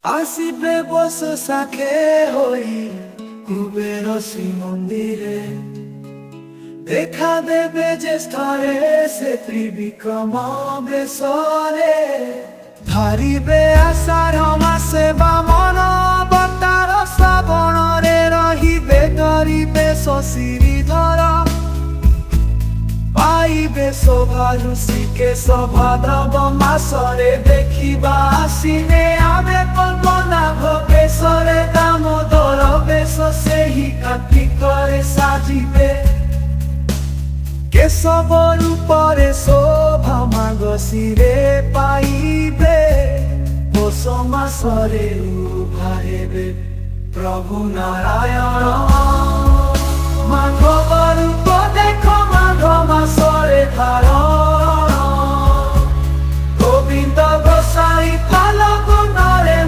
আসিবে বস সাখে হই কুবের শ্রীমন্দিরে, দেখা দেবে যে স্থরে সে ত্রিবিক্রম বেশরে। ধরিবে আষাঢ় মাসে বামন অবতার শ্রাবণরে, রহিবে ধরিবে শশিধর, পাইবে শোভা ঋষিকে ভাদ্রব মাসরে। দেখিবা আসিনে আবে পদ্মনাভ বেশরে, দামোদর বেশ সেই কার্তিকরে সাজিবে। কেশব রূপরে শোভা মাগ শিরে পাইবে, পৌষ মাসরে উভারিবে প্রভু নারায়ণ। মাধব রূপ দেখ মাঘ মাসরে ধারণ,